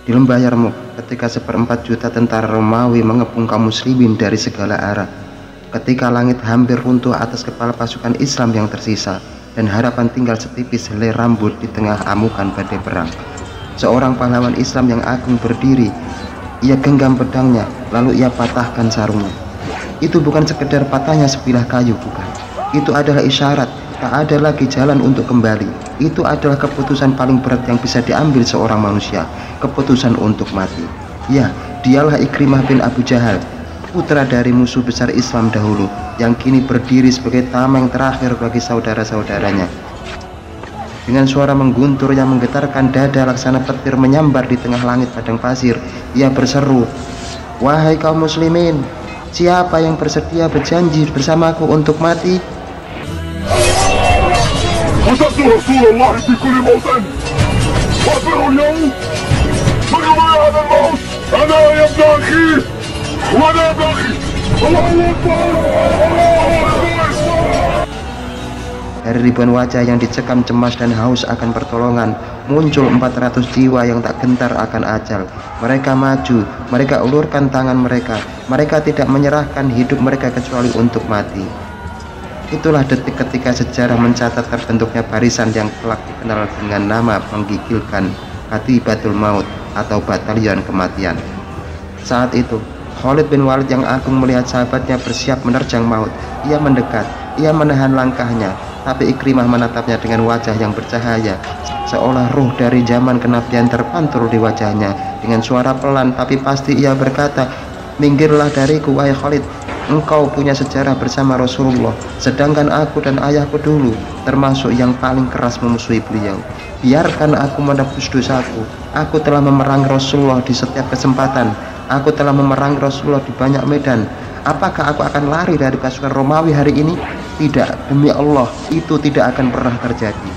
Di lembah Yarmuk, ketika 1/4 juta tentara Romawi mengepung kaum muslimin dari segala arah, ketika langit hampir runtuh atas kepala pasukan Islam yang tersisa, dan harapan tinggal setipis helai rambut di tengah amukan badai perang, seorang pahlawan Islam yang agung berdiri. Ia genggam pedangnya, lalu ia patahkan sarungnya. Itu bukan sekedar patahnya sebilah kayu, bukan. Itu adalah isyarat tak ada lagi jalan untuk kembali. Itu adalah keputusan paling berat yang bisa diambil seorang manusia, keputusan untuk mati. Ya, dialah Ikrimah bin Abu Jahal, putra dari musuh besar Islam dahulu, yang kini berdiri sebagai tameng terakhir bagi saudara-saudaranya. Dengan suara mengguntur yang menggetarkan dada laksana petir menyambar di tengah langit padang pasir, ia berseru, "Wahai kaum muslimin, siapa yang bersedia berjanji bersamaku untuk mati?" قتلت رسول الله في كل موطن واصبروا اليوم فكما هذا الموت انا يا ابن اخي وانا ابن اخي الله اكبر الله اكبر. Dari ribuan wajah yang dicekam cemas dan haus akan pertolongan, muncul 400 jiwa yang tak gentar akan ajal. Mereka maju, mereka ulurkan tangan mereka. Mereka tidak menyerahkan hidup mereka kecuali untuk mati. Itulah detik ketika sejarah mencatat terbentuknya barisan yang kelak dikenal dengan nama menggigilkan, Katibatul Maut atau Batalion Kematian. Saat itu, Khalid bin Walid yang agung melihat sahabatnya bersiap menerjang maut. Ia mendekat, ia menahan langkahnya, tapi Ikrimah menatapnya dengan wajah yang bercahaya, seolah ruh dari zaman kenabian terpantul di wajahnya. Dengan suara pelan tapi pasti ia berkata, "Minggirlah dariku, wahai Khalid. Engkau punya sejarah bersama Rasulullah, sedangkan aku dan ayahku dulu termasuk yang paling keras memusuhi beliau. Biarkan aku menebus dosaku. Aku telah memerangi Rasulullah di setiap kesempatan. Aku telah memerangi Rasulullah di banyak medan. Apakah aku akan lari dari pasukan Romawi hari ini? Tidak, demi Allah, itu tidak akan pernah terjadi."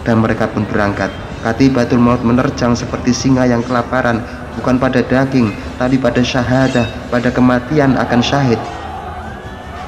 Dan mereka pun berangkat. Katibatul Maut menerjang seperti singa yang kelaparan, bukan pada daging, tapi pada syahadah, pada kematian akan syahid.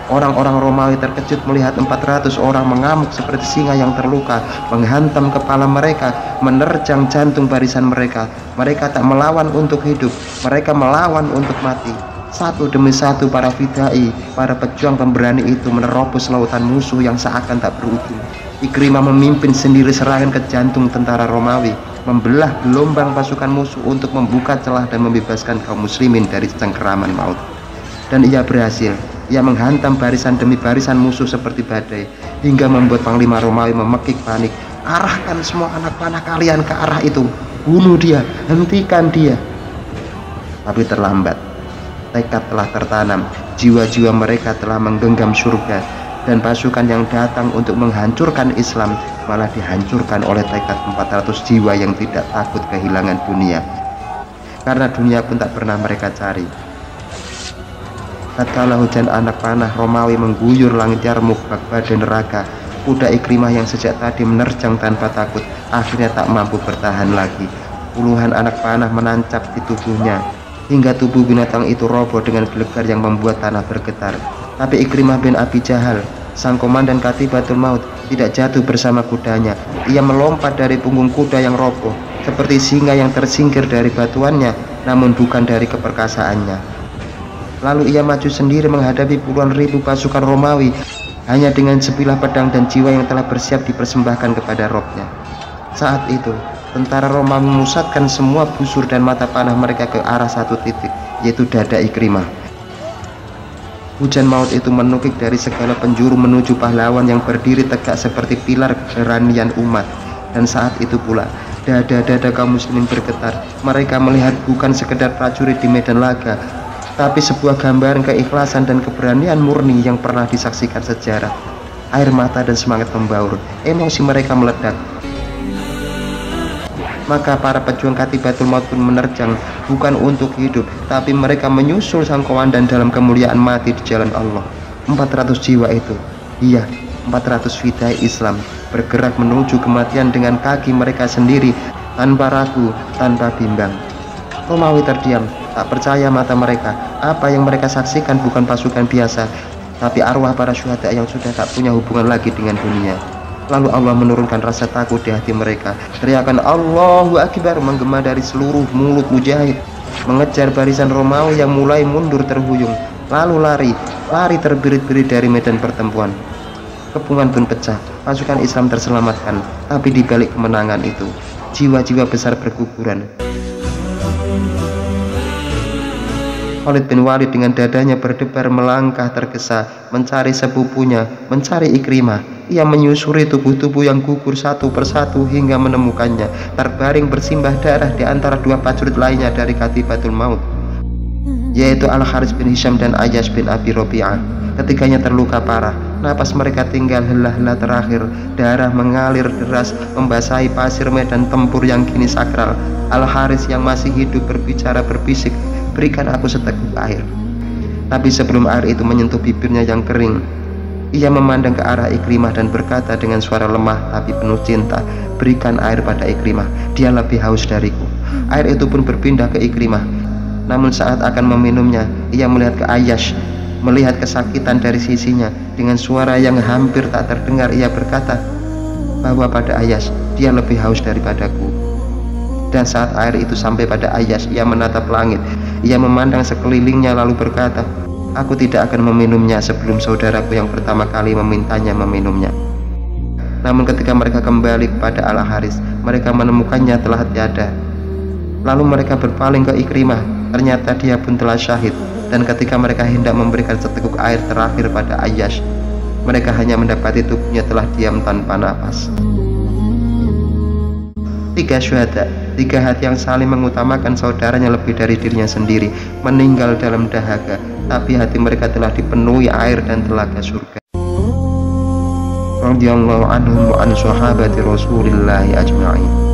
Orang-orang Romawi terkejut melihat 400 orang mengamuk seperti singa yang terluka, menghantam kepala mereka, menerjang jantung barisan mereka. Mereka tak melawan untuk hidup, mereka melawan untuk mati. Satu demi satu para fidai, para pejuang pemberani itu menerobos lautan musuh yang seakan tak berujung. Ikrimah memimpin sendiri serangan ke jantung tentara Romawi, membelah gelombang pasukan musuh untuk membuka celah dan membebaskan kaum muslimin dari cengkeraman maut. Dan ia berhasil. Ia menghantam barisan demi barisan musuh seperti badai, hingga membuat Panglima Romawi memekik panik. "Arahkan semua anak panah kalian ke arah itu, bunuh dia, hentikan dia." Tapi terlambat. Tekad telah tertanam, jiwa-jiwa mereka telah menggenggam surga, dan pasukan yang datang untuk menghancurkan Islam malah dihancurkan oleh tekad 400 jiwa yang tidak takut kehilangan dunia, karena dunia pun tak pernah mereka cari. Tatkala hujan anak panah Romawi mengguyur langit Yarmuk bak badai neraka, kuda Ikrimah yang sejak tadi menerjang tanpa takut akhirnya tak mampu bertahan lagi. Puluhan anak panah menancap di tubuhnya, hingga tubuh binatang itu roboh dengan gelegar yang membuat tanah bergetar. Tapi Ikrimah bin Abi Jahal, sang komandan Katibatul Maut, tidak jatuh bersama kudanya. Ia melompat dari punggung kuda yang roboh, seperti singa yang tersingkir dari batuannya, namun bukan dari keperkasaannya. Lalu ia maju sendiri menghadapi puluhan ribu pasukan Romawi, hanya dengan sebilah pedang dan jiwa yang telah bersiap dipersembahkan kepada Robnya. Saat itu, tentara Romawi memusatkan semua busur dan mata panah mereka ke arah satu titik, yaitu dada Ikrimah. Hujan maut itu menukik dari segala penjuru menuju pahlawan yang berdiri tegak seperti pilar keberanian umat. Dan saat itu pula, dada-dada kaum muslimin bergetar. Mereka melihat bukan sekedar prajurit di medan laga, tapi sebuah gambaran keikhlasan dan keberanian murni yang pernah disaksikan sejarah. Air mata dan semangat membaur, emosi mereka meledak. Maka para pejuang Katibatul Maut pun menerjang, bukan untuk hidup, tapi mereka menyusul sang komandan dalam kemuliaan mati di jalan Allah. 400 jiwa itu, iya, 400 fidai Islam, bergerak menuju kematian dengan kaki mereka sendiri, tanpa ragu, tanpa bimbang. Romawi terdiam, tak percaya mata mereka. Apa yang mereka saksikan bukan pasukan biasa, tapi arwah para syuhada yang sudah tak punya hubungan lagi dengan dunia. Lalu Allah menurunkan rasa takut di hati mereka. Teriakan Allahu Akbar menggema dari seluruh mulut mujahid, mengejar barisan Romawi yang mulai mundur terhuyung. Lalu lari terbirit-birit dari medan pertempuran. Kepungan pun pecah, pasukan Islam terselamatkan. Tapi di balik kemenangan itu, jiwa-jiwa besar berguguran. Khalid bin Walid dengan dadanya berdebar melangkah tergesa, mencari sepupunya, mencari Ikrimah. Ia menyusuri tubuh-tubuh yang gugur satu persatu hingga menemukannya, terbaring bersimbah darah di antara dua prajurit lainnya dari Katibatul Maut, yaitu Al-Haris bin Hisham dan Ayyash bin Abi Rabi'ah. Ketiganya terluka parah, napas mereka tinggal hela-hela terakhir. Darah mengalir deras membasahi pasir medan tempur yang kini sakral. Al-Haris yang masih hidup berbicara berbisik, "Berikan aku seteguk air." Tapi sebelum air itu menyentuh bibirnya yang kering, ia memandang ke arah Ikrimah dan berkata dengan suara lemah tapi penuh cinta, "Berikan air pada Ikrimah, dia lebih haus dariku." Air itu pun berpindah ke Ikrimah. Namun saat akan meminumnya, ia melihat ke Ayyash, melihat kesakitan dari sisinya. Dengan suara yang hampir tak terdengar, ia berkata bahwa pada Ayyash, "Dia lebih haus daripadaku." Dan saat air itu sampai pada Ayyash, ia menatap langit. Ia memandang sekelilingnya lalu berkata, "Aku tidak akan meminumnya sebelum saudaraku yang pertama kali memintanya meminumnya." Namun ketika mereka kembali kepada Al-Haris, mereka menemukannya telah tiada. Lalu mereka berpaling ke Ikrimah. Ternyata dia pun telah syahid. Dan ketika mereka hendak memberikan seteguk air terakhir pada Ayyash, mereka hanya mendapati tubuhnya telah diam tanpa napas. 3 syuhada, 3 hati yang saling mengutamakan saudaranya lebih dari dirinya sendiri, meninggal dalam dahaga, tapi hati mereka telah dipenuhi air dan telaga surga. Radhiyallahu anhum wa an sahabati Rasulillahi ajma'in.